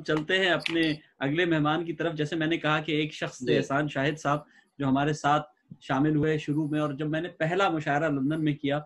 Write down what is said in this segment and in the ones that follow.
چلتے ہیں اپنے اگلے مہمان کی طرف. جیسے میں نے کہا کہ ایک شخص تھے احسان شاہد صاحب جو ہمارے ساتھ شامل ہوئے شروع میں, اور جب میں نے پہلا مشاعرہ لندن میں کیا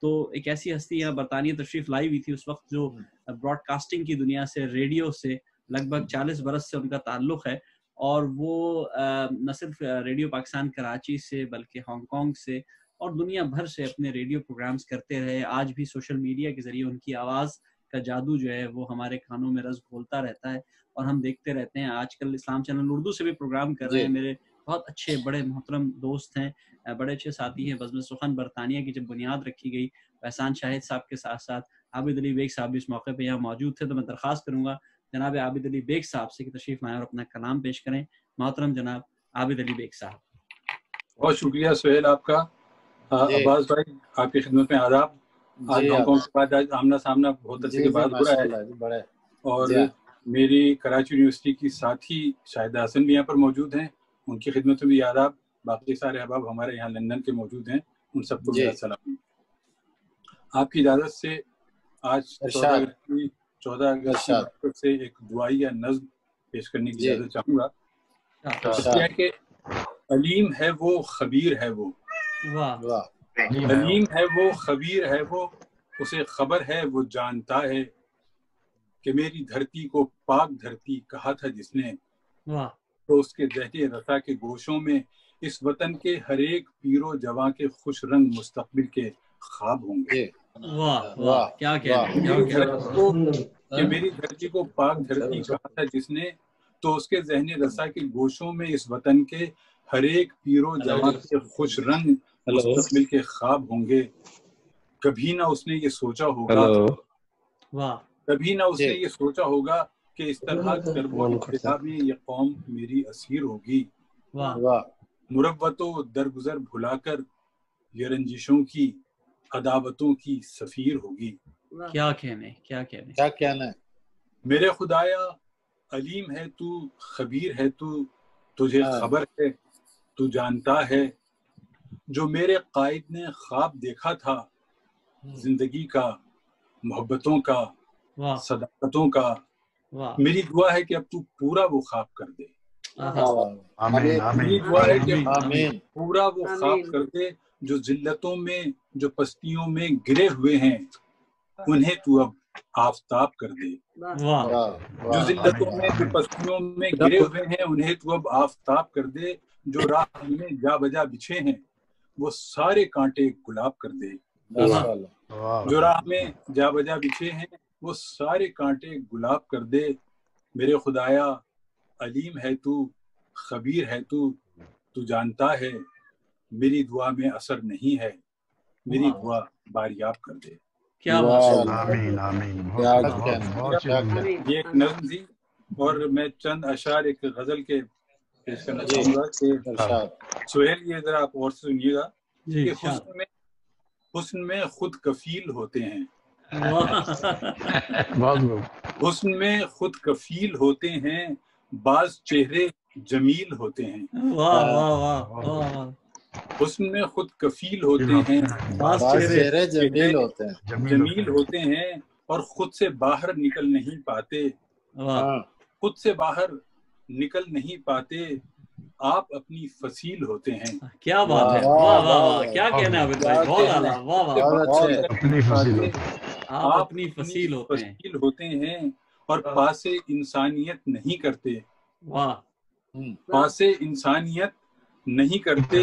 تو ایک ایسی ہستی یہاں برطانیہ تشریف لائی ہوئی تھی اس وقت جو براڈ کاسٹنگ کی دنیا سے, ریڈیو سے لگ بھگ 40 برس سے ان کا تعلق ہے, اور وہ نہ صرف ریڈیو پاکستان کراچی سے بلکہ ہانگ کانگ سے اور دنیا بھر سے اپنے ریڈیو پروگرامز کرتے رہے. آج بھی سوشل میڈیا کے ذریعے ان کی آواز کا جادو جو ہے وہ ہمارے کانوں میں رس گھولتا رہتا ہے اور ہم دیکھتے رہتے ہیں. آج کل اسلام چینل اردو سے بھی پروگرام کر رہے ہیں. میرے بہت اچھے بڑے محترم دوست ہیں, بڑے اچھے ساتھی ہیں. بزم سخن برطانیہ کی جب بنیاد رکھی گئی احسان شاہد صاحب کے ساتھ ساتھ عابد علی بیگ صاحب بھی اس موقع پہ یہاں موجود تھے, تو میں درخواست کروں گا جناب عابد علی بیگ صاحب سے کہ تشریف لائیں اور اپنا کلام پیش کریں. محترم جناب عابد علی بیگ صاحب. بہت شکریہ سہیل آپ کا. عباس بھائی آپ کی خدمت میں آداب. آج ہانگ کانگ کے بعد آج آمنا سامنا بہت عرصے کے بعد ہو رہا ہے, اور میری کراچی یونیورسٹی کی ساتھی شاہدہ حسن بھی یہاں پر موجود ہیں, ان کی خدمت میں بھی آداب. باقی سارے احباب ہمارے یہاں لندن کے موجود ہیں, ان سب کو میرا سلام. آپ کی اجازت سے آج 14 اگست سے ایک دعائیہ نظم پیش کرنے کی اجازت چاہوں گا. یہ ہے کہ علیم ہے وہ خبیر ہے وہ, علیم ہے وہ خبیر ہے وہ, اسے خبر ہے وہ جانتا ہے کہ میری دھرتی کو پاک دھرتی کہا تھا جس نے, تو اس کے ذہن رسا کے گوشوں میں اس وطن کے ہر ایک پیر و جواں کے خوش رنگ مستقبل کے خواب ہوں گے. کیا کہ میری دھرتی کو پاک دھرتی کہا تھا جس نے, تو اس کے ذہن رسا کے گوشوں میں اس وطن کے ہر ایک پیر و جواں کے خوش رنگ مستقبل کے خواب ہوں گے. کبھی نہ اس نے یہ سوچا ہوگا, کبھی نہ اس نے یہ سوچا ہوگا کہ اس طرح کرب و ابتلا میں یہ قوم میری اسیر ہوگی. مروت و درگزر بھلا کر یہ رنجشوں کی عداوتوں کی سفیر ہوگی. کیا کہنے, کیا کہنے, کیا کہنا ہے. میرے خدایا علیم ہے تو, خبیر ہے تو, تجھے خبر ہے, تو جانتا ہے جو میرے قائد نے خواب دیکھا تھا زندگی کا, محبتوں کا, صداقتوں کا. میری دعا ہے کہ اب تو پورا وہ خواب کر دے. میری دعا ہے کہ پورا وہ خواب کر دے. جو ذلتوں میں, جو پستیوں میں گرے ہوئے ہیں انہیں تو اب آفتاب کر دے. جو ذلتوں میں, جو پستیوں میں گرے ہوئے ہیں انہیں تو اب آفتاب کر دے. جو راہ میں جا بجا بچھے ہیں وہ سارے کانٹے گلاب کر دے. جو راہ میں جا بجا بچھے ہیں وہ سارے کانٹے گلاب کر دے. میرے خدایا علیم ہے تو, خبیر ہے تو, تو جانتا ہے میری دعا میں اثر نہیں ہے, میری دعا باریاب کر دے. کیا یہ ایک نظم تھی, اور میں چند اشعار ایک غزل کے پیش کرنا چاہوں گا کہ سہیل یہ ذرا آپ اور سے سنیے گا کہ حسن میں خود کفیل ہوتے ہیں, حسن میں خود کفیل ہوتے ہیں, بعض چہرے جمیل ہوتے ہیں. حسن میں خود کفیل ہوتے ہیں, بعض چہرے جمیل ہوتے ہیں, اور خود سے باہر نکل نہیں پاتے, خود سے باہر نکل نہیں پاتے. آپ اپنی فصیل ہوتے ہیں. کیا بات ہے, واہ واہ واہ, کیا کہنا ہے عابد بھائی, بہت اعلیٰ, واہ واہ. آپ اپنی فصیل ہوتے ہیں اور پاس انسانیت نہیں کرتے. واہ, پاس انسانیت نہیں کرتے,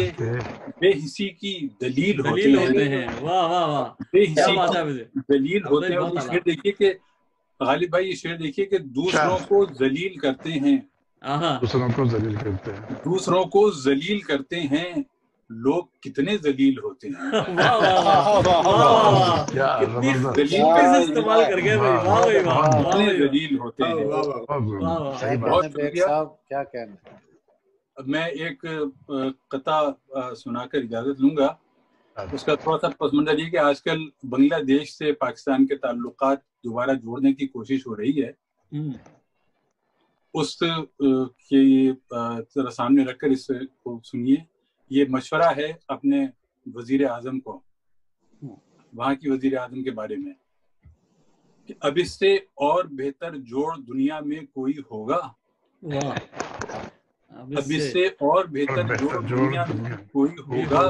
بے حسی کی دلیل ہوتے ہیں. واہ واہ واہ, بے حسی کی دلیل ہوتے ہیں. اور یہ شعر دیکھیے کہ غالب بھائی, یہ شعر دیکھیے کہ دوسروں کو ذلیل کرتے ہیں, دوسروں کو ذلیل کرتے ہیں, دوسروں کو ذلیل کرتے ہیں. لوگ کتنے ذلیل ہوتے ہیں. واہ واہ واہ, کتنی خوبصورتی سے استعمال کر گئے بھائی, واہ بھائی واہ, کتنے ذلیل ہوتے ہیں. بہت شکریہ. کیا کہنا ہے. میں ایک قطع سنا کر اجازت لوں گا. اس کا تھوڑا سا پس منظر یہ کہ آج کل بنگلہ دیش سے پاکستان کے تعلقات دوبارہ جوڑنے کی کوشش ہو رہی ہے. اس کے ذرا سامنے رکھ کر اس کو سنیے. یہ مشورہ ہے اپنے وزیر اعظم کو, وہاں کی وزیر اعظم کے بارے میں. کہ اب اس سے اور بہتر جوڑ دنیا میں کوئی ہوگا؟ اب اس سے اور بہتر جوڑ دنیا میں کوئی ہوگا؟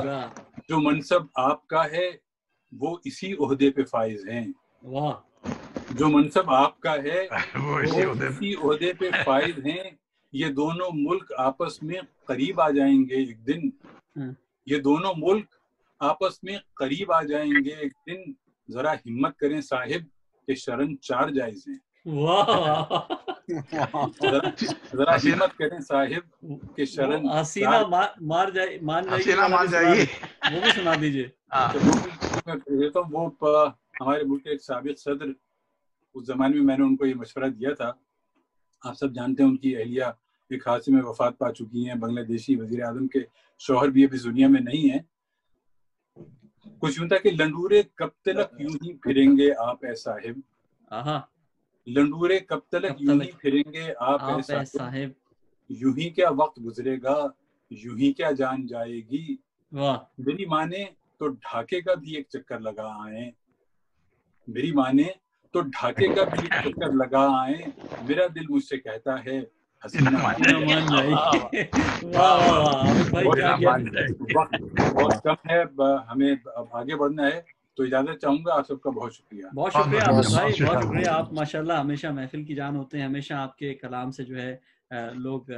جو منصب آپ کا ہے وہ اسی عہدے پہ فائز ہیں. جو منصب آپ کا ہے وہ اسی عہدے پہ فائز ہیں. یہ دونوں ملک آپس میں قریب آ جائیں گے ایک دن. یہ دونوں ملک آپس میں قریب آ جائیں گے ایک دن. ذرا ہمت کریں صاحب کہ شرن 4 جائز ہیں. ذرا ہمت کریں صاحب کہ شرن حسینہ مان جائے گی. وہ بھی سنا دیجیے. وہ ہمارے ملک کے ایک سابق صدر، اس زمانے میں نے ان کو یہ مشورہ دیا تھا. آپ سب جانتے ہیں ان کی اہلیہ ایک حادثے میں وفات پا چکی ہیں. بنگلہ دیشی وزیر اعظم کے شوہر بھی اب اس دنیا میں نہیں ہیں. کچھ یوں تھا کہ لنڈورے کب تلک یوں ہی پھریں گے آپ اے صاحب. لنڈورے کب تلک یوں ہی پھریں گے آپ اے صاحب. یوں ہی کیا وقت گزرے گا، یوں ہی کیا جان جائے گی. میری ماں نے تو ڈھاکے کا بھی ایک چکر لگا آئیں. میری ماں نے تو ڈھاکے کا بھی ایک چکر لگا آئیں. میرا دل مجھ سے کہتا ہے حسینہ مان جائے. بہت کم ہے، ہمیں آگے بڑھنا ہے، تو اجازت چاہوں گا. آپ سب کا بہت شکریہ. بہت شکریہ عابد بھائی، بہت شکریہ. آپ ماشاءاللہ ہمیشہ محفل کی جان ہوتے ہیں. ہمیشہ آپ کے کلام سے جو ہے لوگ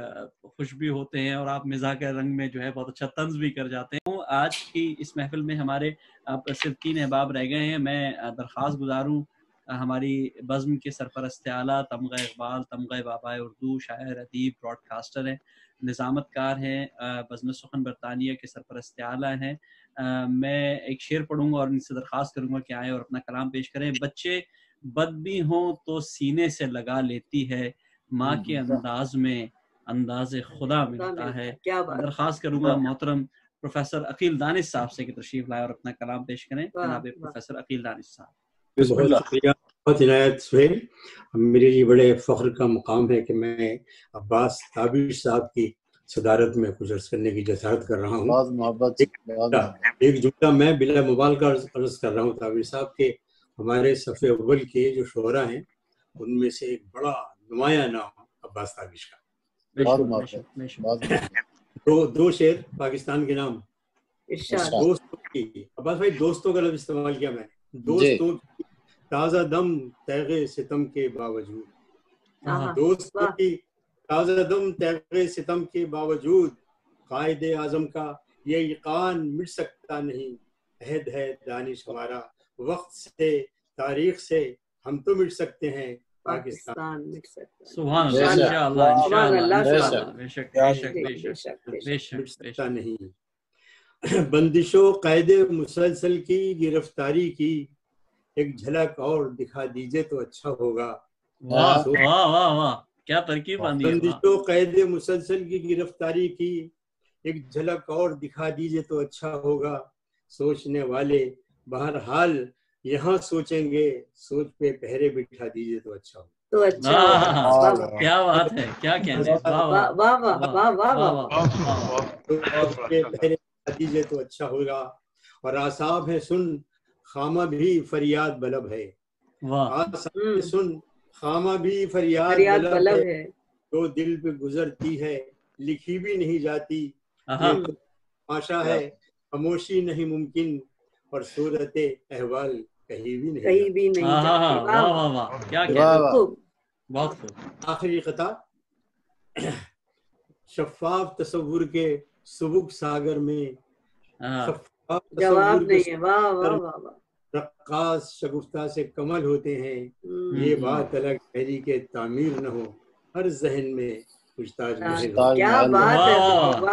خوش بھی ہوتے ہیں، اور آپ مزاح کے رنگ میں جو ہے بہت اچھا طنز بھی کر جاتے ہیں. آج کی اس محفل میں ہمارے اب صرف 3 احباب رہ گئے ہیں. میں درخواست گزاروں ہماری بزم کے سرپرست اعلیٰ تمغہ اقبال، تمغہ بابائے اردو، شاعر، ادیب، براڈ کاسٹر ہیں، نظامت کار ہیں، بزم سخن برطانیہ کے سرپرست اعلیٰ ہیں. میں ایک شعر پڑھوں گا اور ان سے درخواست کروں گا کہ آئیں اور اپنا کلام پیش کریں. بچے بد بھی ہوں تو سینے سے لگا لیتی ہے، ماں کے انداز میں انداز خدا ملتا ہے. درخواست کروں گا محترم پروفیسر عقیل دانش صاحب سے کہ تشریف لائے اور اپنا کلام پیش کریں. جناب پروفیسر عقیل دانش صاحب. بہت شکریہ، بہت عنایت سہیل. میرے لیے بڑے فخر کا مقام ہے کہ میں عباس تابش صاحب کی صدارت میں کچھ عرض کرنے کی جسارت کر رہا ہوں. بہت محبت. ایک جملہ میں بلا مبالغہ عرض کر رہا ہوں تابش صاحب کے ہمارے صف اول کے جو شعراء ہیں ان میں سے ایک بڑا نمایاں نام عباس تابش کا. دو شعر پاکستان کے نام. دوستوں کی، عباس بھائی دوستوں کا لفظ استعمال کیا میں نے. دوستوں کی تازہ دم تیغ ستم کے باوجود، دوستوں کی تازہ دم تیغ ستم کے باوجود، قائد اعظم کا یہ یقین مٹ سکتا نہیں. عہد ہے دانش ہمارا وقت سے تاریخ سے، ہم تو مٹ سکتے ہیں، پاکستان مٹ سکتا ہے. سبحان اللہ، انشاءاللہ، بے شک مٹ سکتا نہیں. بندش و قید مسلسل کی گرفتاری کی ایک جھلک اور دکھا دیجئے تو اچھا ہوگا. واہ واہ واہ واہ، کیا ترکیب باندھی ہے. بندش و قید مسلسل کی گرفتاری کی ایک جھلک اور دکھا دیجئے تو اچھا ہوگا. سوچنے والے بہرحال یہاں سوچیں گے، سوچ پہ پہرے بٹھا دیجئے تو اچھا ہوگا. تو اچھا، کیا بات ہے، کیا کہنے. واہ واہ واہ واہ پہرے بٹھا دیجئے تو اچھا ہوگا. اور آصاب ہے سن خامہ بھی فریاد بلب ہے. آصاب سن خامہ بھی فریاد بلب ہے. جو دل پہ گزرتی ہے لکھی بھی نہیں جاتی. یہ تو تماشا ہے خاموشی نہیں ممکن، اور صورت احوال کہیں بھی نہیں. آخری قطع. شفاف تصور کے سبک ساگر میں، جواب نہیں ہے، رقاص شگفتہ سے کمل ہوتے ہیں. یہ بات الگ ٹھہری کہ تعمیر نہ ہو ہر ذہن میں پوچھتاچ محل. کیا بات ہے،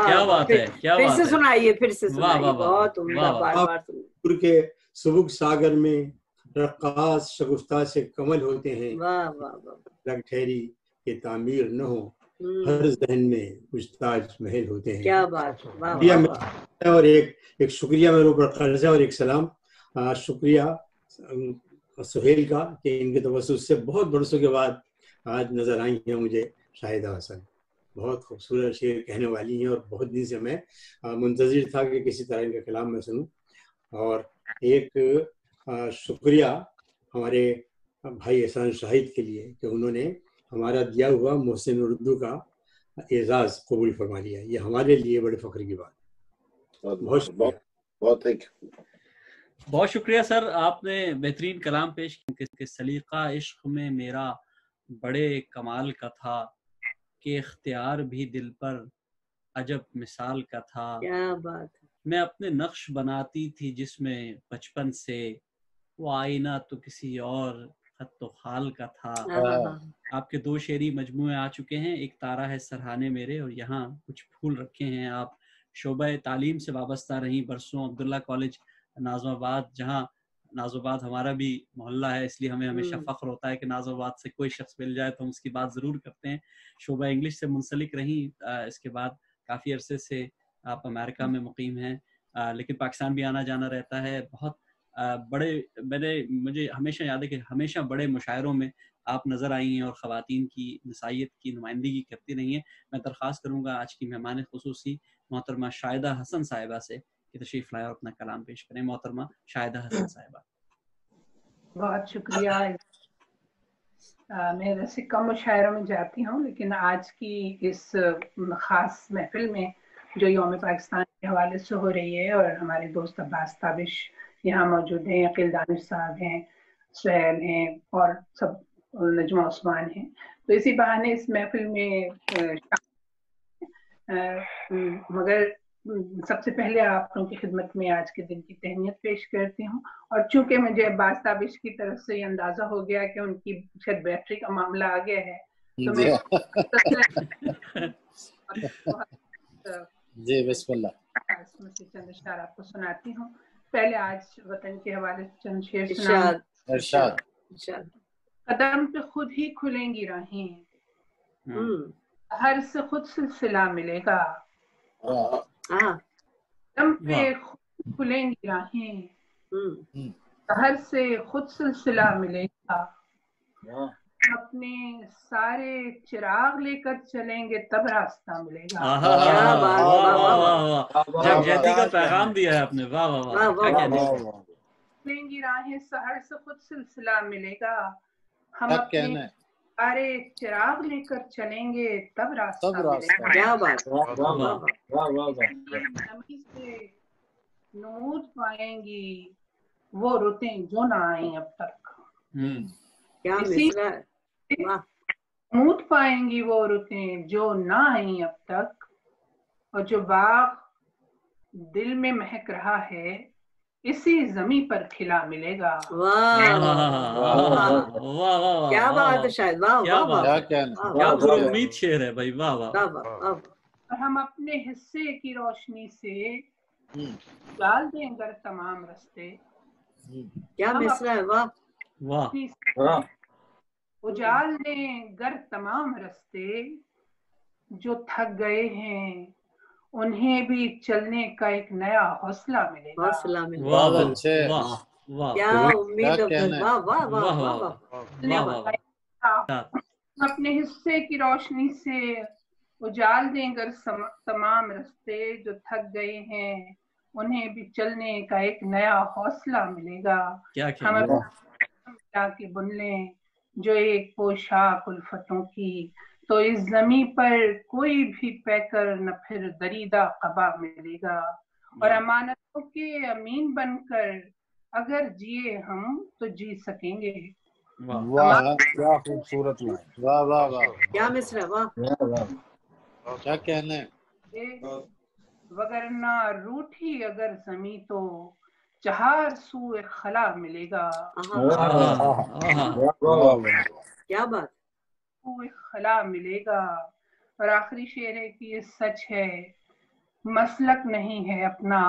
کیا بات ہے، کیا بات ہے. پھر سے سنائیے، پھر سے سنائیے. بہت عمدہ، بار بار سنائیے. کے سبک ساگر میں رقاص شگفتہ سے کمل ہوتے ہیں. الگ ٹھہری کہ تعمیر نہ ہو ہر ذہن میں پوچھتاچ محل ہوتے ہیں. کیا بات. اور ایک شکریہ میرے اوپر قرض ہے اور ایک سلام. شکریہ سہیل کا کہ ان کے توسط سے بہت برسوں کے بعد آج نظر آئی ہیں مجھے شاہدہ حسن. بہت خوبصورت شعر کہنے والی ہیں اور بہت دن سے میں منتظر تھا کہ کسی طرح ان کا کلام میں سنوں. اور ایک شکریہ ہمارے بھائی احسان شاہد کے لیے کہ انہوں نے ہمارا دیا ہوا محسن اردو کا اعزاز قبول فرما لیا. یہ ہمارے لیے بڑے فخر کی بات. بہت شکریہ. بہت شکریہ سر, آپ نے بہترین کلام پیش کیا. سلیقہ عشق میں میرا بڑے کمال کا تھا, کہ اختیار بھی دل پر عجب مثال کا تھا. کیا بات ہے. میں اپنے نقش بناتی تھی جس میں بچپن سے, وہ آئینہ تو کسی اور خط و خال کا تھا. آپ کے 2 شعری مجموعے آ چکے ہیں, ایک تارا ہے سرہانے میرے, اور یہاں کچھ پھول رکھے ہیں. آپ شعبہ تعلیم سے وابستہ رہیں برسوں, عبداللہ کالج ناظم آباد, جہاں ناظم آباد ہمارا بھی محلہ ہے, اس لیے ہمیں ہمیشہ فخر ہوتا ہے کہ ناظم آباد سے کوئی شخص مل جائے تو ہم اس کی بات ضرور کرتے ہیں. شعبہ انگلش سے منسلک رہیں, اس کے بعد کافی عرصے سے آپ امریکہ میں مقیم ہیں, لیکن پاکستان بھی آنا جانا رہتا ہے. بہت بڑے مجھے ہمیشہ یاد ہے کہ ہمیشہ بڑے مشاعروں میں آپ نظر آئی ہیں اور خواتین کی نسائیت کی نمائندگی کرتی رہی ہیں. میں درخواست کروں گا آج کی مہمان خصوصی محترمہ شاہدہ حسن صاحبہ سے کہ تشریف لائیں اور اپنا کلام پیش کریں. محترمہ شاہدہ حسن صاحبہ. بہت شکریہ. میں ویسے کم مشاعروں میں جاتی ہوں, لیکن آج کی اس خاص محفل میں جو یوم پاکستان کے حوالے سے ہو رہی ہے, اور ہمارے دوست عباس تابش یہاں موجود ہیں, عقیل دانش صاحب ہیں, سہیل ہیں, اور سب نجمہ عثمان ہیں, تو اسی بہانے اس محفل میں مگر سب سے پہلے آپ لوگوں کی خدمت میں آج کے دن کی تہنیت پیش کرتی ہوں. اور چونکہ مجھے عباس تابش کی طرف سے یہ اندازہ ہو گیا کہ ان کی شاید بیٹری کا معاملہ آ گیا ہے, تو میں جی بسم اللہ اس میں سے چند اشعار آپ کو سناتی ہوں. پہلے آج وطن کے حوالے سے چند شعر سناؤں. ارشاد. قدم پہ خود ہی کھلیں گی راہیں, ہر سے خود سلسلہ ملے گا. قدم پہ خود کھلیں گی راہیں, ہر سے خود سلسلہ ملے گا. اپنے سارے چراغ لے کر چلیں گے تب راستہ ملے گا. جگجیتی کا پیغام دیا ہے آپ نے. واہ واہ واہ. کھلیں گی راہیں سحر سے خود سلسلہ ملے گا. ہم اپنے سارے چراغ لے کر چلیں گے تب راستہ ملے گا. کیا بات. نمی سے نمود پائیں گی وہ رتیں جو نہ آئیں اب تک. نمود پائیں گی وہ رتیں جو نہ آئیں اب تک, اور جو باغ دل میں مہک رہا ہے اسی زمین پر کھلا ملے گا. کیا بات ہے شاید. کیا امید شعر ہے بھائی. واہ واہ. اور ہم اپنے حصے کی روشنی سے ڈال دیں گر تمام رستے. کیا مصرع ہے. واہ واہ. اجال دیں گر تمام رستے, جو تھک گئے ہیں انہیں بھی چلنے کا ایک نیا حوصلہ ملے گا. حوصلہ ملے گا. کیا امید. واہ واہ واہ واہ. اپنے حصے کی روشنی سے اجال دیں گر تمام رستے, جو تھک گئے ہیں انہیں بھی چلنے کا ایک نیا حوصلہ ملے گا. ہم ملا کے بن لیں جو ایک پوشاک الفتوں کی, تو اس زمین پر کوئی بھی پیکر نہ پھر دریدہ قبا ملے گا. اور امانتوں کے امین بن کر اگر جیے ہم تو جی سکیں گے. واہ کیا خوبصورت لائن. واہ واہ واہ. کیا مصرع. واہ کیا کہنا ہے. وگرنہ روٹھی اگر زمین تو چہار سوئے خلا ملے گا. کیا بات. سوئے خلا ملے گا. اور آخری شعر ہے کہ یہ سچ ہے, مسلک نہیں ہے اپنا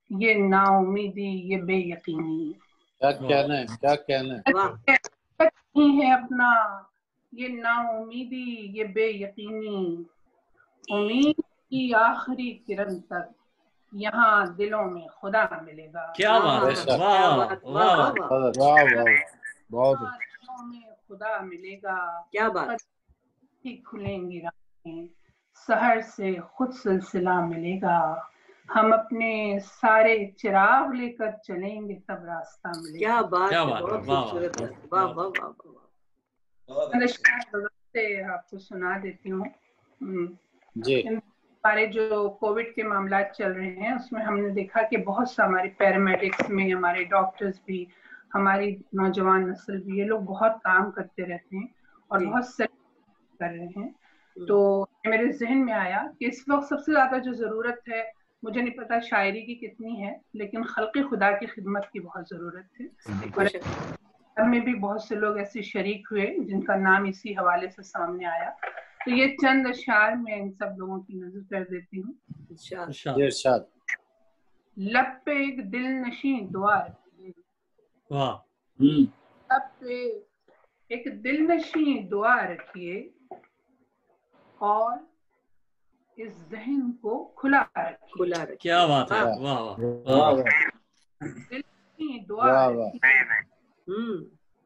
یہ نا امیدی یہ بے یقینی. کیا کہنا ہے. کیا کہنا ہے. نہیں ہے اپنا یہ نا امیدی یہ بے یقینی. امید کی آخری کرن تک یہاں دلوں میں خدا ملے گا. کیا بات ہے. واہ بہت دلوں میں خدا ملے گا. کیا بات. کھلیں گی راہیں سحر سے خود سلسلہ ملے گا. ہم اپنے سارے چراغ لے کر چلیں گے تب راستہ ملے. کیا بات ہے، بہت خوبصورت ہے. واہ واہ واہ واہ. آپ کو سنا دیتی ہوں جی. ہمارے جو کووڈ کے معاملات چل رہے ہیں اس میں ہم نے دیکھا کہ بہت سا ہمارے پیرامیڈکس میں ہمارے ڈاکٹرز بھی، ہماری نوجوان نسل بھی، یہ لوگ بہت کام کرتے رہتے ہیں اور بہت سخت کر رہے ہیں. تو میرے ذہن میں آیا کہ اس وقت سب سے زیادہ جو ضرورت ہے، مجھے نہیں پتا شاعری کی کتنی ہے، لیکن خلق خدا کی خدمت کی بہت ضرورت ہے. اور میں بھی بہت سے لوگ ایسے شریک ہوئے جن کا نام اسی حوالے سے سامنے آیا. تو یہ چند اشعار میں ان سب لوگوں کی نظر کر دیتی ہوں. ارشاد. لب پہ ایک دل نشیں دعا رکھیے، لب پہ ایک دل نشیں دعا رکھیے اور اس ذہن کو کھلا رکھیے. کیا بات ہے، واہ دل نشیں دعا رکھیے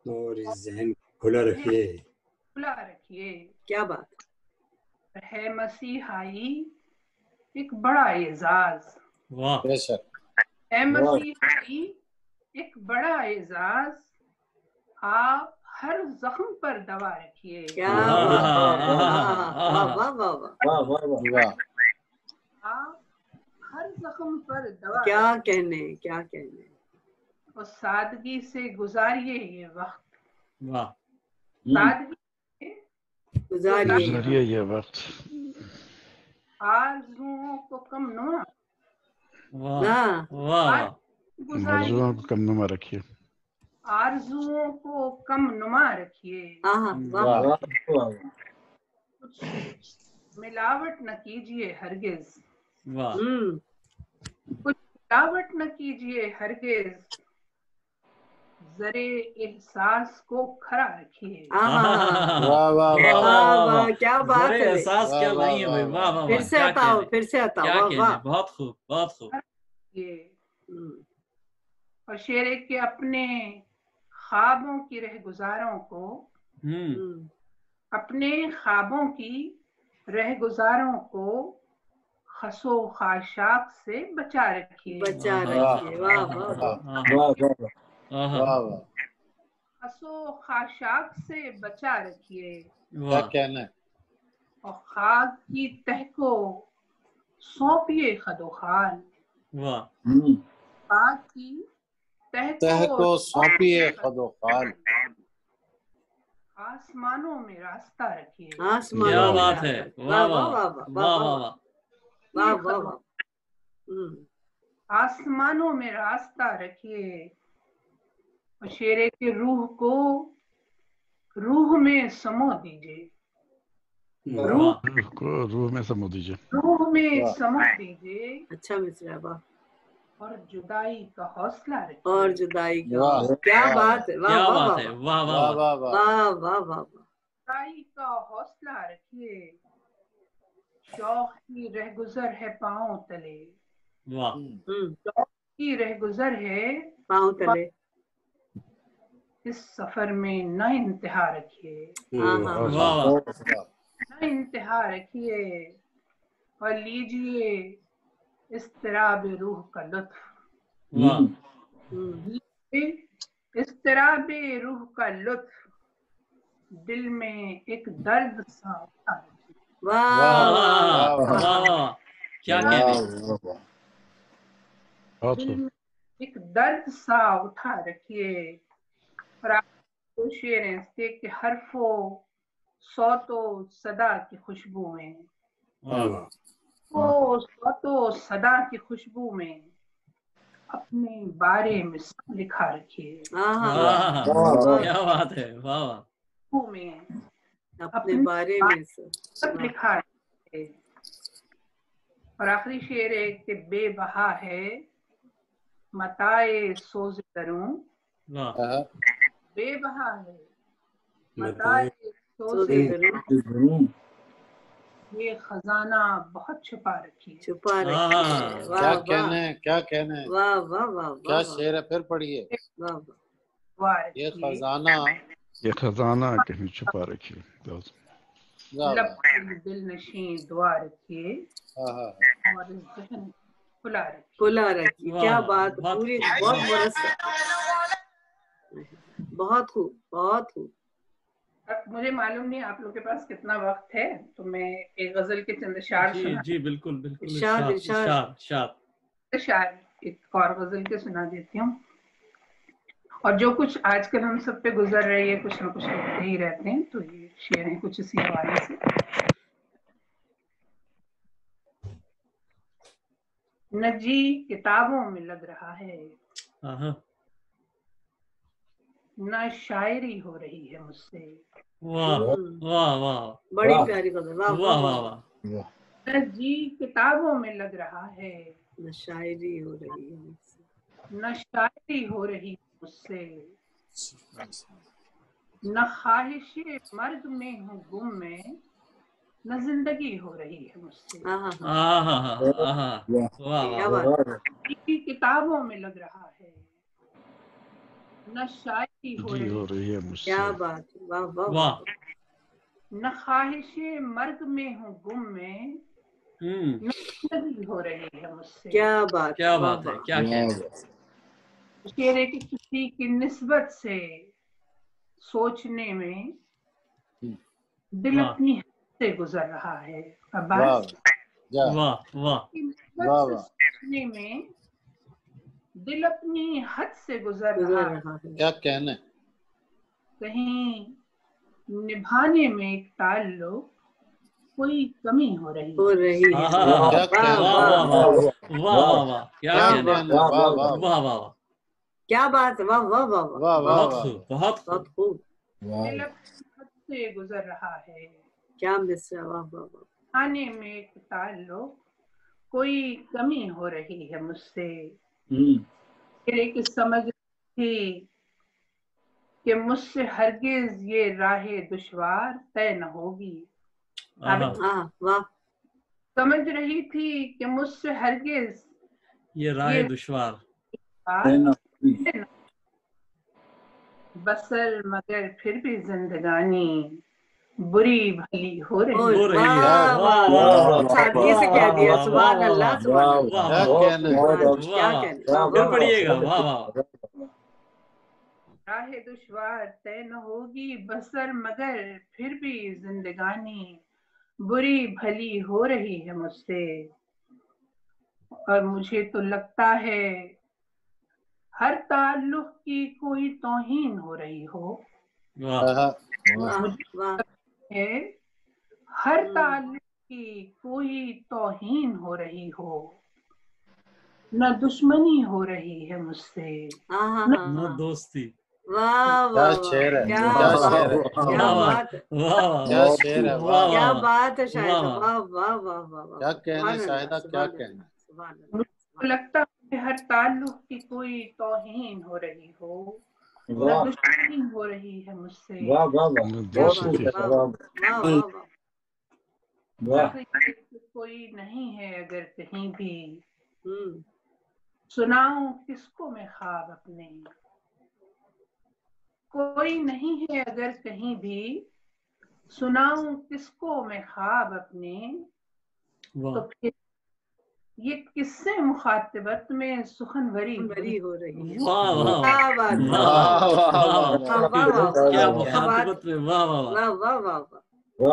اور اس ذہن کھلا رکھیے. کھلا رکھیے. کیا بات ہے مسیحائی ایک بڑا اعزاز. واہ. ہے مسیحائی ایک بڑا اعزاز، آپ ہر زخم پر دوا رکھیے. آپ ہر زخم پر دوا. کیا کہنے، کیا کہنے. اور سادگی سے گزاریے یہ وقت. واہ. سادگی گزاریے یہ وقت. آرزوؤں کو کم نما. واہ. آرزوؤں کو کم نما رکھیے. آرزوؤں کو کم نما رکھیے. کچھ ملاوٹ نہ کیجیے ہرگز. واہ. کچھ ملاوٹ نہ کیجیے ہرگز، ذرے احساس کو کھڑا رکھیے. کیا بات ہے. احساس کیا نہیں ہے بھائی. واہ واہ. پھر سے آتا، پھر سے آتا. بہت خوب، بہت خوب. اور شعر ہے کہ اپنے خوابوں کی رہگزاروں کو، اپنے خوابوں کی رہگزاروں کو خس و خاشاک سے بچا رکھیے. بچا رکھیے. خس و خاشاک سے بچا رکھیے. کیا کہنا ہے. اور خاک کی تہ کو سونپیے خد و خال. واہ. خاک کی تہ کو سونپیے خد و خال. آسمانوں میں راستہ رکھیے. کیا بات ہے. واہ واہ واہ واہ. واہ واہ. آسمانوں میں راستہ رکھیے. اور شعر کے روح کو روح میں سمو دیجیے. روح میں سمو دیجیے. روح میں سمو دیجیے. اچھا مصرع. واہ. اور جدائی کا حوصلہ رکھیے. اور جدائی کا. کیا بات ہے. کیا بات ہے. واہ واہ واہ واہ واہ واہ. جدائی کا حوصلہ رکھیے، شوق کی رہگزر ہے پاؤں تلے. واہ. شوق کی رہگزر ہے پاؤں تلے. اس سفر میں نہ انتہا رکھیے. نہ انتہا رکھیے اور لیجیے اضطراب روح کا لطف. اضطراب روح کا لطف، دل میں ایک درد سا اٹھا رکھیے. واہ. کیا کہنے. دل میں ایک درد سا اٹھا رکھیے. اور آپ کو شعر ہیں اس کے کہ حرف و صوت و صدا کی خوشبو میں، صوت و صدا کی خوشبو میں اپنے بارے میں سب لکھا رکھیے. کیا بات ہے. واہ واہ. میں اپنے بارے میں سب لکھا رکھیے. اور آخری شعر ہے کہ بے بہا ہے متاع سوز دروں. بے بہا ہے متاع سوز دروں، یہ خزانہ بہت چھپا رکھی. چھپا رکھی. کیا کہنا ہے. کیا کہنا ہے. واہ واہ واہ. کیا شعر ہے. پھر پڑھیے. یہ خزانہ، یہ خزانہ کہیں چھپا رکھیے. لب دل نشیں دعا رکھیے اور ذہن کھلا رکھی. کیا بات, پوری بہت مرثر, بہت خوب بہت خوب. مجھے معلوم نہیں آپ لوگ کے پاس کتنا وقت ہے, تو میں ایک غزل کے چند اشعار سنا. جی بالکل بالکل, اشعار ایک اور غزل کے سنا دیتی ہوں. اور جو کچھ آج کل ہم سب پہ گزر رہی ہے, کچھ نہ کچھ لکھتے ہی رہتے ہیں, تو یہ شعر ہیں کچھ اسی حوالے سے. نہ جی کتابوں میں لگ رہا ہے, نہ شاعری ہو رہی ہے مجھ سے. واہ واہ واہ, بڑی پیاری غزل. واہ واہ واہ. نہ جی کتابوں میں لگ رہا ہے, نہ شاعری ہو رہی ہے مجھ سے, نہ شاعری ہو رہی مجھ سے. نہ خواہش مرگ میں ہوں گم میں, نہ زندگی ہو رہی ہے مجھ سے. کتابوں میں لگ رہا ہے, نہ شاعری ہو رہی ہے مجھ سے. کیا بات. واہ واہ واہ. نہ خواہش مرگ میں ہوں گم میں, نہ زندگی ہو رہی ہے مجھ سے. کیا بات, کیا بات ہے, کیا شعر ہے کہ کسی کی نسبت سے سوچنے میں دل اپنی حد سے گزر رہا ہے. عباس, واہ واہ, سوچنے میں دل اپنی حد سے گزر رہا ہے. کیا کہنا, کہیں نبھانے میں ایک تعلق کوئی کمی ہو رہی ہے. کیا بات. واہ واہ واہ, بہت خوب. دل اپنی حد سے گزر رہا ہے. کیا مصرع. واہ واہ واہ. آنے میں ایک تعلق کوئی کمی ہو رہی ہے مجھ سے. کہ سمجھ تھی کہ مجھ سے ہرگز یہ راہ دشوار طے نہ ہوگی. سمجھ رہی تھی کہ مجھ سے ہرگز یہ راہ دشوار بسر, مگر پھر بھی زندگانی بری بھلی ہو رہی ہے. سادگی سے کہہ دیا. سبحان اللہ, سبحان اللہ. کیا کہنا, پڑھیے گا. واہ واہ. راہ دشوار طے نہ ہوگی بسر, مگر پھر بھی زندگانی بری بھلی ہو رہی ہے مجھ سے. اور مجھے تو لگتا ہے ہر تعلق کی کوئی توہین ہو رہی ہو. ہر تعلق کی کوئی توہین ہو رہی ہو, نہ دشمنی ہو رہی ہے مجھ سے, نہ دوستی. واہ واہ, کیا بات ہے, کیا بات ہے شاہدہ. واہ واہ واہ واہ. کیا کہنا شاہدہ, کیا کہنا. مجھے لگتا ہے ہر تعلق کی کوئی توہین ہو رہی ہو, نہ دشمنی ہو رہی ہے مجھ سے. کوئی نہیں ہے اگر کہیں بھی, سناؤں کس کو میں خواب اپنے. کوئی نہیں ہے اگر کہیں بھی, سناؤں کس کو میں خواب اپنے. تو پھر یہ کس سے مخاطبت میں سخنوری ہو رہی ہے. سبحان اللہ,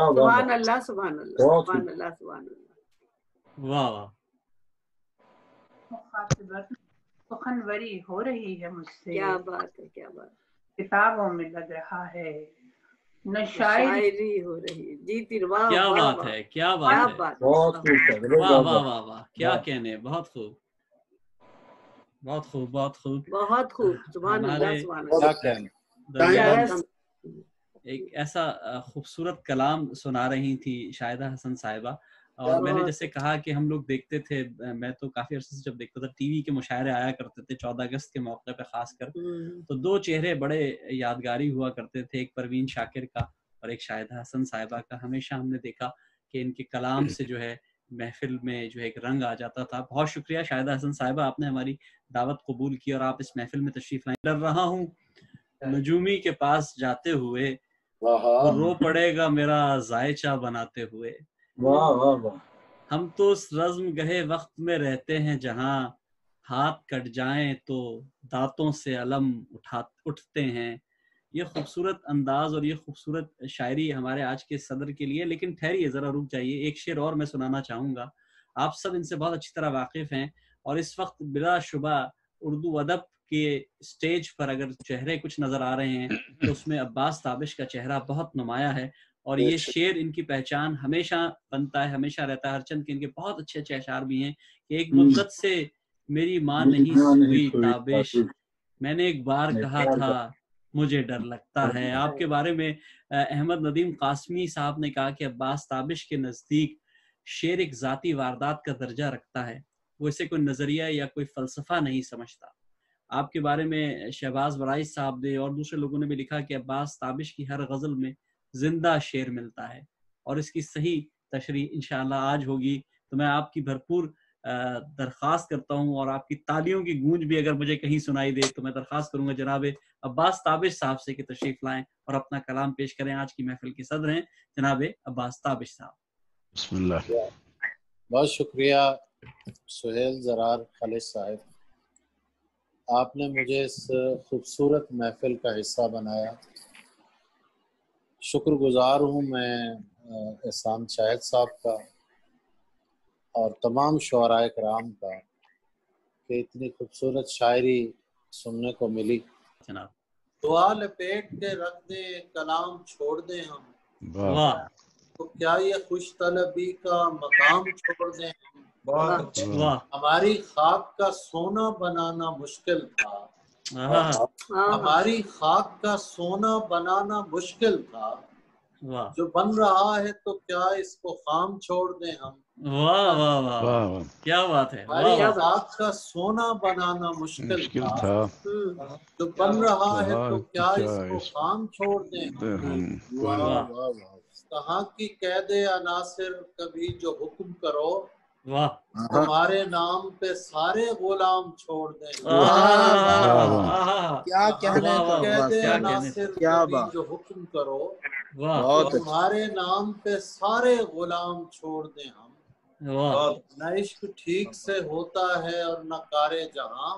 سبحان اللہ, سبحان اللہ, سبحان اللہ. واہ واہ. مخاطبت سخنوری ہو رہی ہے مجھ سے. کیا بات ہے, کیا بات. کتابوں میں لگ رہا ہے, نہ شاعری ہو رہی ہے. جی تیر. واہ, کیا بات ہے, کیا بات ہے. واہ واہ واہ واہ, کیا کہنے. بہت خوب, بہت خوب, بہت خوب, بہت خوب. سبحان اللہ, سبحان اللہ. ایک ایسا خوبصورت کلام سنا رہی تھی شاہدہ حسن صاحبہ. اور میں نے جیسے کہا کہ ہم لوگ دیکھتے تھے, میں تو کافی عرصے سے جب دیکھتا تھا, ٹی وی کے مشاعرے آیا کرتے تھے 14 اگست کے موقع پہ خاص کر, تو دو چہرے بڑے یادگاری ہوا کرتے تھے, ایک پروین شاکر کا اور ایک شاہدہ حسن صاحبہ کا. ہمیشہ ہم نے دیکھا کہ ان کے کلام سے جو ہے محفل میں جو ہے ایک رنگ آ جاتا تھا. بہت شکریہ شاہدہ حسن صاحبہ, آپ نے ہماری دعوت قبول کی اور آپ اس محفل میں تشریف لائیں. ڈر رہا ہوں نجومی کے پاس جاتے ہوئے, رو پڑے گا میرا ذائچہ بناتے ہوئے. ہم تو اس رزم گہے وقت میں رہتے ہیں جہاں ہاتھ کٹ جائیں تو دانتوں سے علم اٹھتے ہیں. یہ خوبصورت انداز اور یہ خوبصورت شاعری ہمارے آج کے صدر کے لیے. لیکن ٹھہریے ذرا، رک جائیے، ایک شعر اور میں سنانا چاہوں گا. آپ سب ان سے بہت اچھی طرح واقف ہیں، اور اس وقت بلا شبہ اردو ادب کے سٹیج پر اگر چہرے کچھ نظر آ رہے ہیں تو اس میں عباس تابش کا چہرہ بہت نمایاں ہے. اور یہ شعر ان کی پہچان ہمیشہ بنتا ہے، ہمیشہ رہتا ہے. ہرچند کے ان کے بہت اچھے اچھے اشعار بھی ہیں کہ ایک مدت سے میری ماں نہیں سوئی تابش، میں نے ایک بار کہا تھا مجھے ڈر لگتا ہے. آپ کے بارے میں احمد ندیم قاسمی صاحب نے کہا کہ عباس تابش کے نزدیک شعر ایک ذاتی واردات کا درجہ رکھتا ہے، وہ اسے کوئی نظریہ یا کوئی فلسفہ نہیں سمجھتا. آپ کے بارے میں شہباز ورائس صاحب نے اور دوسرے لوگوں نے بھی لکھا کہ عباس تابش کی ہر غزل میں زندہ شعر ملتا ہے، اور اس کی صحیح تشریح انشاءاللہ آج ہوگی. تو میں آپ کی بھرپور درخواست کرتا ہوں، اور آپ کی تالیوں کی گونج بھی اگر مجھے کہیں سنائی دے تو میں درخواست کروں گا جناب عباس تابش صاحب سے کہ تشریف لائیں اور اپنا کلام پیش کریں. آج کی محفل کے صدر ہیں جناب عباس تابش صاحب. بسم اللہ. بہت شکریہ سہیل زرار خالد صاحب، آپ نے مجھے اس خوبصورت محفل کا حصہ بنایا. شکر گزار ہوں میں احسان شاہد صاحب کا اور تمام شعراء کرام کا کہ اتنی خوبصورت شاعری سننے کو ملی. جناب دعا لپیٹ کے رکھ دیں کلام چھوڑ دیں ہم، واہ تو کیا یہ خوش طلبی کا مقام چھوڑ دیں ہم. واہ ہماری خاک کا سونا بنانا مشکل تھا، ہماری خاک کا سونا بنانا مشکل تھا، جو بن رہا ہے تو کیا اس کو خام چھوڑ دیں ہم. واہ واہ واہ کیا بات ہے. ہماری خاک کا سونا بنانا مشکل تھا، جو بن رہا ہے تو کیا اس کو خام چھوڑ دیں ہم. کہاں کی قید عناصر کبھی جو حکم کرو، تمہارے نام پہ سارے غلام چھوڑ دیں. کیا کہنے قید عناصر کبھی جو حکم کرو، تمہارے نام پہ سارے غلام چھوڑ دیں ہم. نہ عشق ٹھیک سے ہوتا ہے اور نہ کارے جہاں،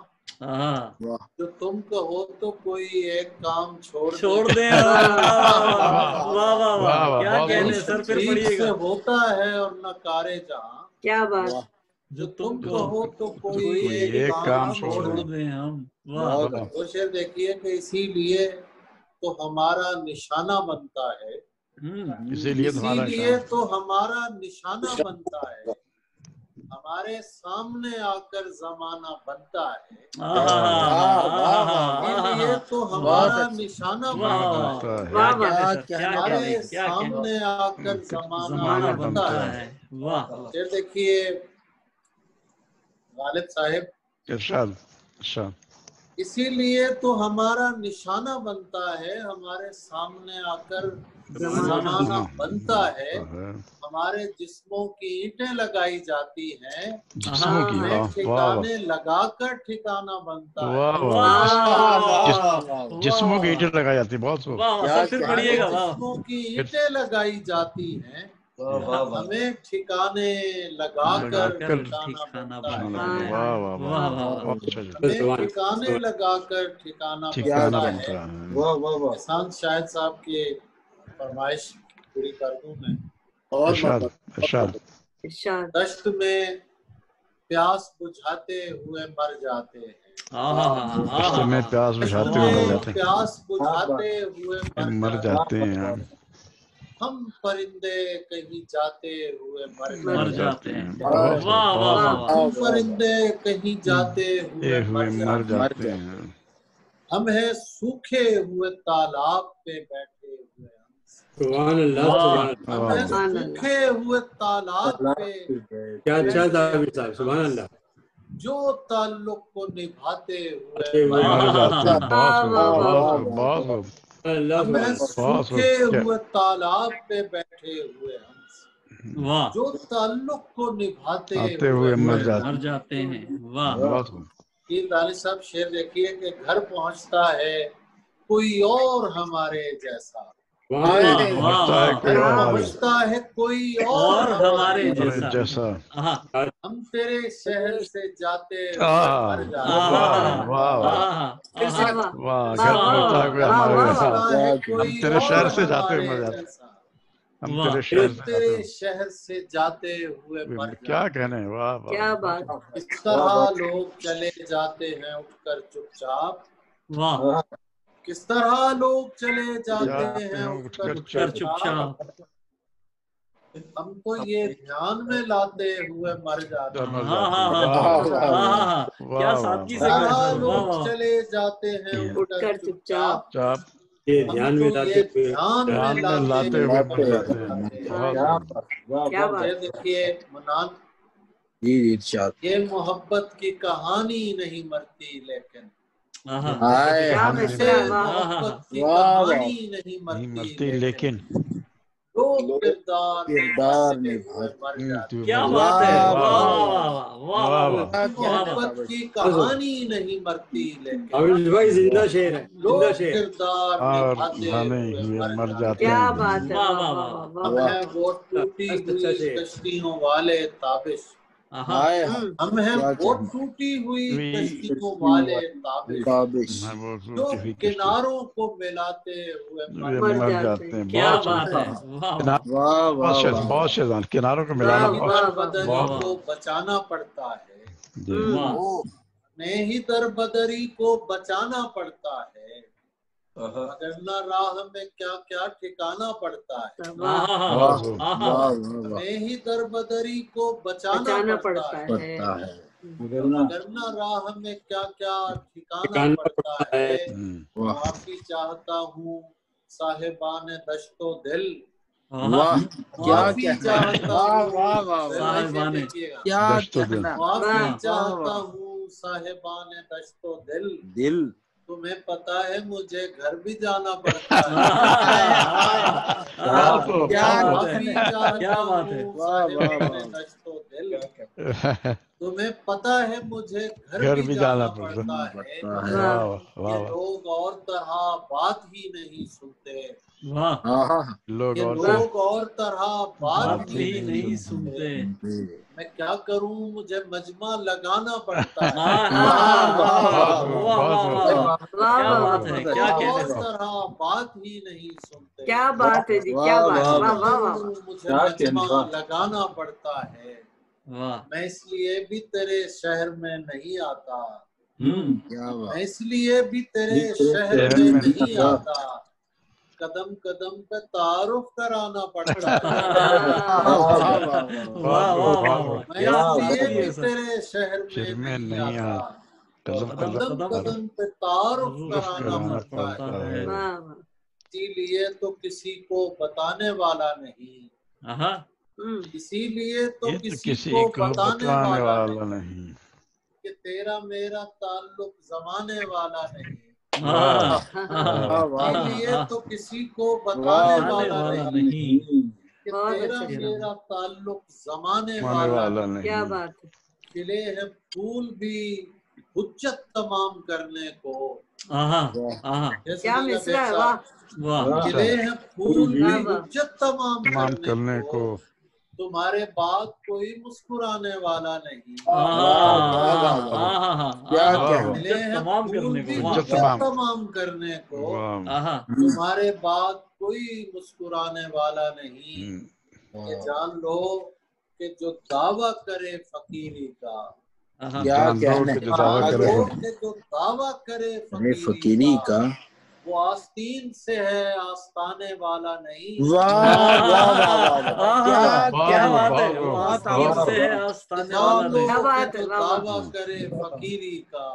جو تم کہو تو کوئی ایک کام چھوڑ دیں. کیا کہنے سر پھر پڑھیے گا. ہوتا ہے اور نہ کارے جہاں، کیا بات، جو تم کہو تو کوئی ایک کام چھوڑ دیں ہم. وہ شعر دیکھیے کہ اسی لیے تو ہمارا نشانہ بنتا ہے، اسی لیے تو ہمارا نشانہ بنتا ہے، ہمارے سامنے آ کر زمانہ بنتا ہے. اسی لیے تو ہمارا نشانہ بنتا ہے، ہمارے سامنے آ کر زمانہ بنتا ہے. پھر دیکھیے غالب صاحب، ارشاد. اسی لیے تو ہمارا نشانہ بنتا ہے، ہمارے سامنے آ کر زمانہ بنتا ہے. ہمارے جسموں کی اینٹیں لگائی جاتی ہیں، ہمیں ٹھکانے لگا کر ٹھکانہ بنتا ہے. جسموں کی اینٹیں لگائی جاتی ہیں، بہت جسموں کی اینٹیں لگائی جاتی ہیں، ہمیں ٹھکانے لگا کر ٹھکانہ بنتا ہے. ہمیں ٹھکانے لگا کر ٹھکانہ بنتا ہے. احسان شاہد صاحب کی فرمائش پوری کر دوں میں. دشت میں پیاس بجھاتے ہوئے مر جاتے ہیں، دشت میں پیاس بجھاتے ہوئے مر جاتے ہیں. ہم پرندے کہیں جاتے ہوئے مر جاتے ہیں. ہم پرندے کہیں جاتے ہوئے مر جاتے ہیں. ہم ہیں سوکھے ہوئے تالاب پہ بیٹھے ہوئے. سبحان اللہ، ہم ہیں سوکھے ہوئے تالاب پہ. کیا اچھا صاحب، سبحان اللہ. جو تعلق کو نبھاتے ہوئے ہم ہیں سوکھے ہوئے تالاب پہ بیٹھے ہوئے. جو تعلق کو نبھاتے ہوئے مر جاتے ہیں. دانی صاحب شعر دیکھیے کہ گھر پہنچتا ہے کوئی اور ہمارے جیسا، پہنچتا ہے کوئی اور ہمارے جیسا، ہم تیرے شہر سے جاتے ہم تیرے شہر سے جاتے ہوئے مر جاتے، ہم تیرے شہر سے جاتے ہوئے مر جاتے. کیا کہنے، واہ کیا بات. اس طرح لوگ چلے جاتے ہیں اٹھ کر چپ چاپ. کس طرح لوگ چلے جاتے ہیں اٹھ کر چپ چاپ. ہم تو یہ دھیان میں لاتے ہوئے مر جاتے ہیں. لوگ چلے جاتے ہیں اٹھ کر چپ چاپ. یہ دھیان میں لاتے ہوئے مر جاتے ہیں. دیکھیے منان، یہ محبت کی کہانی نہیں مرتی لیکن محبت کی کہانی نہیں مرتی لیکن کردار مر جاتے. کیا بات ہے، محبت کی کہانی نہیں مرتی لیکن بھائی زندہ شعر ہے، لوگ کردار نبھاتے مر جاتے کیا ہیں. بات ہے. ہم ہیں وہ ٹوٹی ہوئی کشتیوں والے تابش. ہم ہیں وہ ٹوٹی ہوئی کشتیوں والے تابش جو کناروں کو ملاتے ہوئے مر جاتے ہیں. کیا بات ہے، بہت شیطان کناروں کو ملانا بدری کو بچانا پڑتا ہے. نہیں در بدری کو بچانا پڑتا ہے، وگرنہ راہ میں کیا کیا ٹھکانا پڑتا ہے. نہیں در بدری کو بچانا پڑتا ہے، وگرنہ راہ میں کیا کیا ٹھکانا پڑتا ہے. معافی چاہتا ہوں صاحبان دشت و دل. معافی چاہتا ہوں صاحبان دشت و دل. تمہیں پتا ہے مجھے گھر بھی جانا پڑتا ہے. معافی چاہتا ہوں صاحبان دشت و دل. تمہیں پتا ہے مجھے گھر بھی جانا پڑتا ہے. یہ لوگ اور طرح بات ہی نہیں سنتے. لوگ اور طرح بات ہی نہیں سنتے. میں کیا کروں مجھے مجمع لگانا پڑتا ہے. اور طرح بات ہی نہیں سنتے. کیا بات ہے جی، کیا بات. مجھے مجمع لگانا پڑتا ہے. میں اس لیے بھی تیرے شہر میں نہیں آتا. میں اس لیے بھی تیرے شہر میں نہیں آتا. قدم قدم پہ تعارف کرانا پڑتا ہے. میں اس لیے بھی تیرے شہر میں نہیں آتا. قدم قدم پہ تعارف کرانا پڑتا ہے. اسی لیے تو کسی کو بتانے والا نہیں. اسی لیے تو کسی کو بتانے والا نہیں کہ تیرا میرا تعلق زمانے والا نہیں. اسی لیے تو کسی کو بتانے والا نہیں کہ تیرا میرا تعلق زمانے والا نہیں. کیا بات ہے. کھلے ہیں پھول بھی حجت تمام کرنے کو. کیا مصرع ہے، واہ. کھلے ہیں پھول بھی حجت تمام کرنے کو. تمہارے بعد کوئی مسکرانے والا نہیں. تمام کرنے کو. تمہارے بعد کوئی مسکرانے والا نہیں. یہ جان لو کہ جو دعویٰ کرے فقیری کا، جو دعویٰ کرے فقیری کا، وہ آستین سے ہے آستانے والا نہیں. کیا بات ہے، آستین سے ہے آستانے والا نہیں. جو دعویٰ کرے فقیری کا،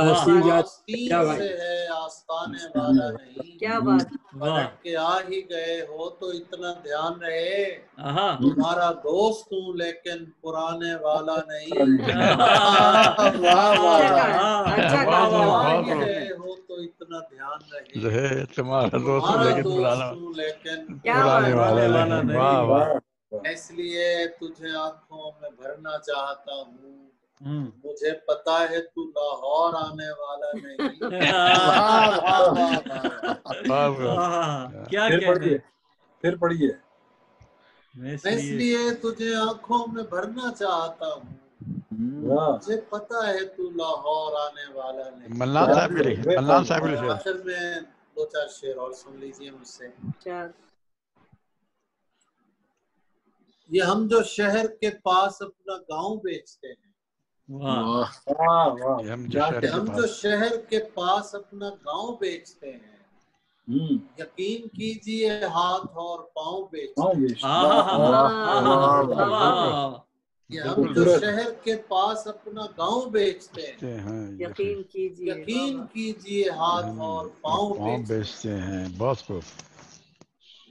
آستین سے ہے آستانے والا نہیں. کیا بات. پلٹ کے آ ہی گئے ہو تو اتنا دھیان رہے. تمہارا دوست ہوں لیکن پرانے والا نہیں. ہو تو اتنا دھیان رہے. تمہارا دوست لیکن پرانے والا نہیں. اس لیے تجھے آنکھوں میں بھرنا چاہتا ہوں. مجھے پتا ہے تو لاہور آنے والا نہیں. کیا پھر پڑھیے. میں اس لیے تجھے آنکھوں میں بھرنا چاہتا ہوں. مجھے پتا ہے تو لاہور آنے والا نہیں. ملان صاحب کے لیے آخر میں 2-4 شعر اور سن لیجیے مجھ سے. یہ ہم جو شہر کے پاس اپنا گاؤں بیچتے ہیں. ہم جو شہر کے پاس اپنا گاؤں بیچتے ہیں. یقین کیجئے ہاتھ اور پاؤں بیچتے ہیں. یہ ہم جو شہر کے پاس اپنا گاؤں بیچتے ہیں. یقین کیجئے ہاتھ اور پاؤں بیچتے ہیں. بہت خوب.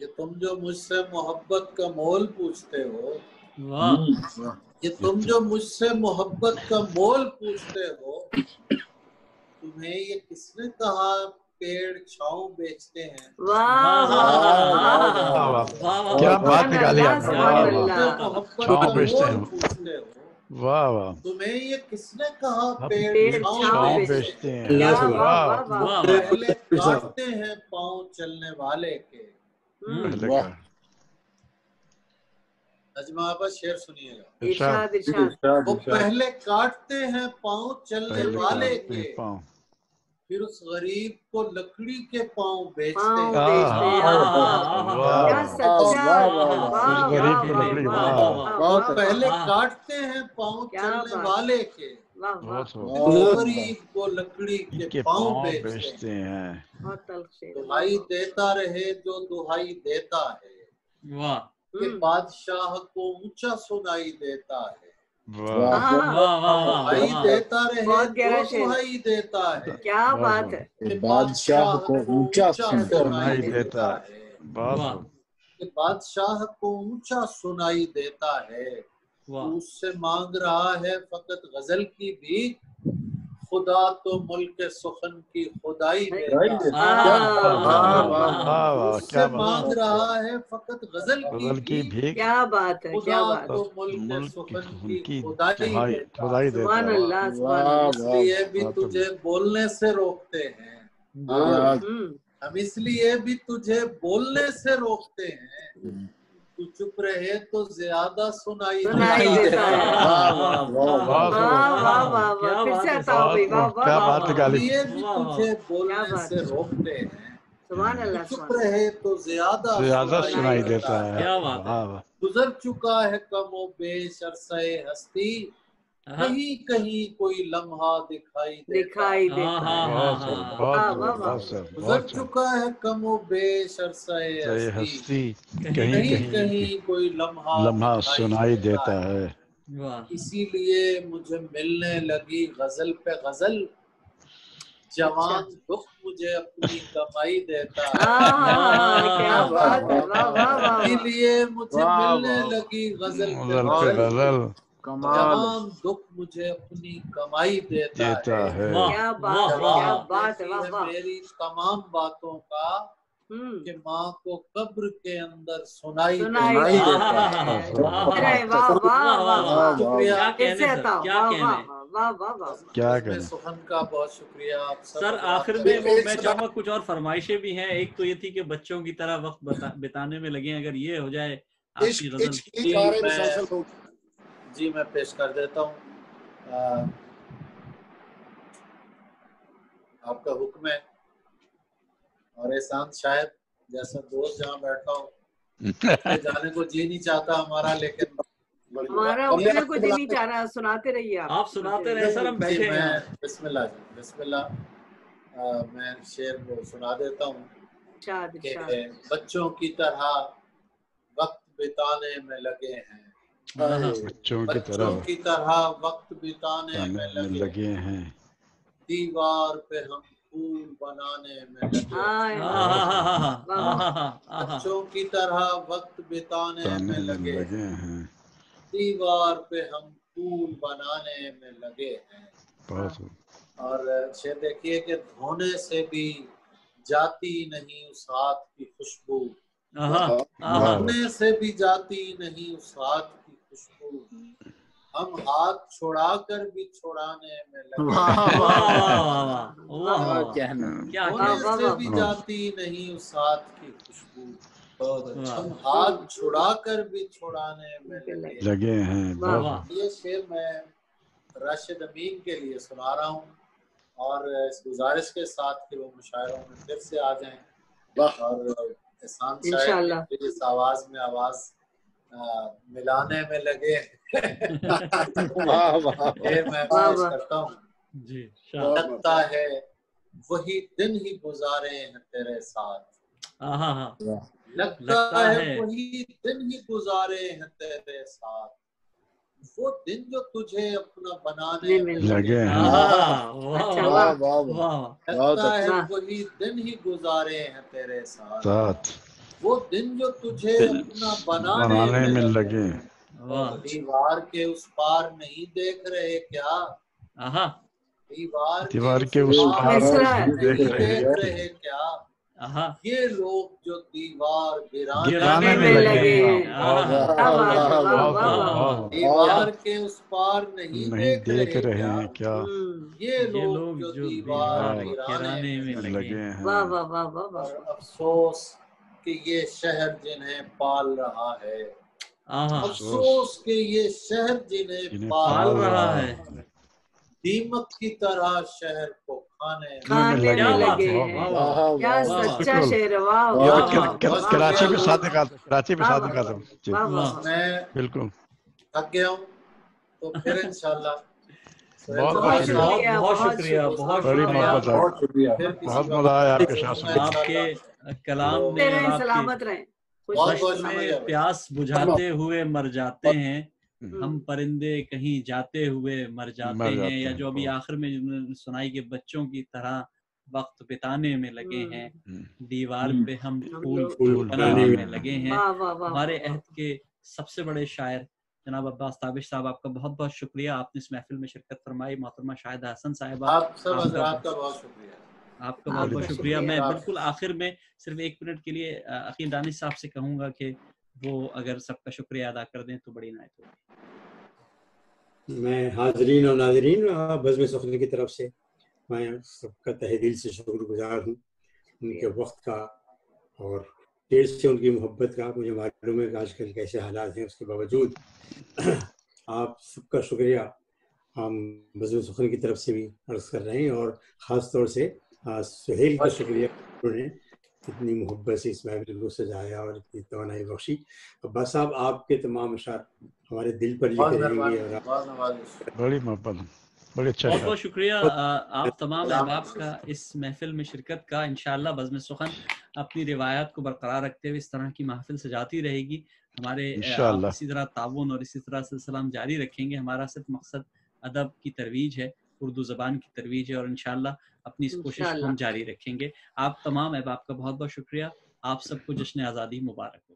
یہ تم جو مجھ سے محبت کا مول پوچھتے ہو. یہ تم جو مجھ سے محبت کا مول پوچھتے ہو. تمہیں یہ کس نے کہا پیڑ چھاؤں بیچتے ہیں. کیا بات نکالی آپ چھاؤں بیچتے ہو. واہ واہ. تمہیں یہ کس نے کہا پیڑ چھاؤں بیچتے ہیں. پہلے کاٹتے ہیں پاؤں چلنے والے کے. نجمہ آپا شعر سنیے گا. وہ پہلے کاٹتے ہیں پاؤں چلنے والے کے. پھر اس غریب کو لکڑی کے پاؤں بیچتے ہیں. پہلے کاٹتے ہیں پاؤں چلنے والے کے. غریب کو لکڑی کے پاؤں بیچتے ہیں. دہائی دیتا رہے جو دہائی دیتا ہے. کہ بادشاہ کو اونچا سنائی دیتا ہے. دہائی دیتا رہے جو دہائی دیتا ہے. کیا بات ہے. کہ بادشاہ کو اونچا سنائی دیتا ہے. کہ بادشاہ کو اونچا سنائی دیتا ہے. اس سے مانگ رہا ہے فقط غزل کی بھیک. خدا تو ملک سخن کی خدائی دیتا ہے. اس سے مانگ رہا ہے فقط غزل کی بھیک. کیا بات ہے. خدا تو ملک سخن کی خدائی دیتا ہے. اس لیے بھی تجھے بولنے سے روکتے ہیں. ہم اس لیے بھی تجھے بولنے سے روکتے ہیں. تو چپ رہے تو زیادہ سنائی دیتا ہے. یہ بھی تجھے بولنے سے روکتے ہیں. چپ رہے تو زیادہ سنائی دیتا ہے. گزر چکا ہے کم و بیش عرصہ ہستی. کہیں کہیں کوئی لمحہ دکھائی دیتا ہے. گزر چکا ہے کم و بیش عرصہ ہستی. کہیں کہیں کوئی لمحہ سنائی دیتا ہے. اسی لیے مجھے ملنے لگی غزل پہ غزل. جوان دکھ مجھے اپنی کمائی دیتا ہے. اسی لیے مجھے ملنے لگی غزل پہ غزل. جوان دکھ مجھے اپنی کمائی دیتا ہے. میری تمام باتوں کا کہ ماں کو قبر کے اندر سنائی دیتا ہے. سخن کا بہت شکریہ آپ سر. آخر میں میں چاہوں گا کچھ اور فرمائشیں بھی ہیں. ایک تو یہ تھی کہ بچوں کی طرح وقت بتانے میں لگیں. اگر یہ ہو جائے آپ کی غزل. جی میں پیش کر دیتا ہوں. آپ کا حکم ہے. اور احسان شاید جیسا دوست جہاں بیٹھا ہوں جانے کو جی نہیں چاہتا ہمارا. لیکن ہمارا اٹھنے کو جی نہیں چاہ رہا. سناتے رہیے آپ سناتے رہے سر. ہم بیٹھے ہیں. بسم اللہ جی بسم اللہ. میں شعر کو سنا دیتا ہوں کہ بچوں کی طرح وقت بتانے میں لگے ہیں. بچوں کی طرح وقت بتانے میں لگے ہیں. دیوار پہ ہم پھول بنانے میں لگے ہیں. بچوں کی طرح وقت بتانے میں لگے ہیں. دیوار پہ ہم پھول بنانے میں لگے ہیں. اور شعر دیکھیے کہ دھونے سے بھی جاتی نہیں اس ہاتھ کی خوشبو. دھونے سے بھی جاتی نہیں اس ہاتھ کی خوشبو. ہم ہاتھ چھوڑا کر بھی چھوڑانے میں لگے، ہونے سے بھی جاتی نہیں اس ہاتھ کی خوشبو، ہم ہاتھ چھڑا کر بھی چھوڑانے میں لگے ہیں۔ یہ شعر میں راشد امین کے لیے سنا رہا ہوں، اور اس گزارش کے ساتھ کہ وہ مشاعروں میں پھر سے آ جائیں، اور احسان صاحب اس آواز میں آواز ملانے میں لگے۔ میں پیش کرتا ہوں، لگتا ہے وہی دن ہی گزارے ہیں تیرے ساتھ، لگتا ہے وہی دن ہی گزارے ہیں تیرے ساتھ، وہ دن جو تجھے اپنا بنانے میں لگے ہیں، لگتا ہے وہی دن ہی گزارے ہیں تیرے ساتھ، وہ دن جو تجھے اپنا بنانے میں لگے، دیوار کے اس پار نہیں دیکھ رہے کیا، دیوار کے اس پار نہیں دیکھ رہے کیا، یہ لوگ جو دیوار گرانے میں لگے، دیوار کے اس پار نہیں دیکھ رہے ہیں کیا، یہ لوگ جو دیوار گرانے میں لگے ہیں، اور افسوس کہ یہ شہر جنہیں پال رہا ہے، افسوس کہ یہ شہر جنہیں پال رہا ہے، دیمک کی طرح شہر کو کھانے میں لگے ہیں۔ کیا سچا شعر ہے، واہ کراچی میں ساتھ نکالتا ہوں، میں بالکل تھک گیا ہوں، تو پھر انشاءاللہ بہت شکریہ، بہت شکریہ، بہت شکریہ، بہت مزہ آیا آپ کے ساتھ، آپ کے کلام میں اور آپ سلامت رہیں، خشک میں پیاس بجھاتے ہوئے مر جاتے ہیں ہم، پرندے کہیں جاتے ہوئے مر جاتے ہیں، یا جو ابھی آخر میں سنائی کہ بچوں کی طرح وقت بتانے میں لگے ہیں، دیوار پہ ہم پھول بنانے میں لگے ہیں۔ ہمارے عہد کے سب سے بڑے شاعر جناب عباس تابش صاحب، آپ کا بہت بہت شکریہ، آپ نے اس محفل میں شرکت فرمائی۔ محترمہ شاہدہ حسن صاحبہ، آپ سب حضرات کا بہت شکریہ، آپ کا بہت بہت شکریہ۔ میں بالکل آخر میں صرف 1 منٹ کے لیے عقیل دانش صاحب سے کہوں گا کہ وہ اگر سب کا شکریہ ادا کر دیں تو بڑی عنایت ہوگی۔ میں حاضرین اور ناظرین بزم سخن کی طرف سے میں سب کا تہہ دل سے شکر گزار ہوں، ان کے وقت کا اور دیر سے ان کی محبت کا۔ مجھے معلوم ہے کہ آج کل کیسے حالات ہیں، اس کے باوجود آپ سب کا شکریہ ہم بزم سخن کی طرف سے بھی عرض کر رہے ہیں، اور خاص طور سے سہیل کا شکریہ، انہوں نے اتنی محبت سے اس محفل کو سجایا اور اتنی توانائی بخشی۔ عباس صاحب، آپ کے تمام اشعار ہمارے دل پر لکھے رہیں گے، اور بڑی محبت، بڑی اچھا، بہت بہت شکریہ آپ تمام احباب کا اس محفل میں شرکت کا۔ انشاءاللہ بزم سخن اپنی روایات کو برقرار رکھتے ہوئے اس طرح کی محفل سجاتی رہے گی۔ ہمارے آپ اسی طرح تعاون اور اسی طرح سلسلہ ہم جاری رکھیں گے۔ ہمارا صرف مقصد ادب کی ترویج ہے، اردو زبان کی ترویج ہے، اور انشاءاللہ اپنی اس کوشش کو ہم جاری رکھیں گے۔ آپ تمام احباب کا بہت بہت شکریہ۔ آپ سب کو جشن آزادی مبارک ہو۔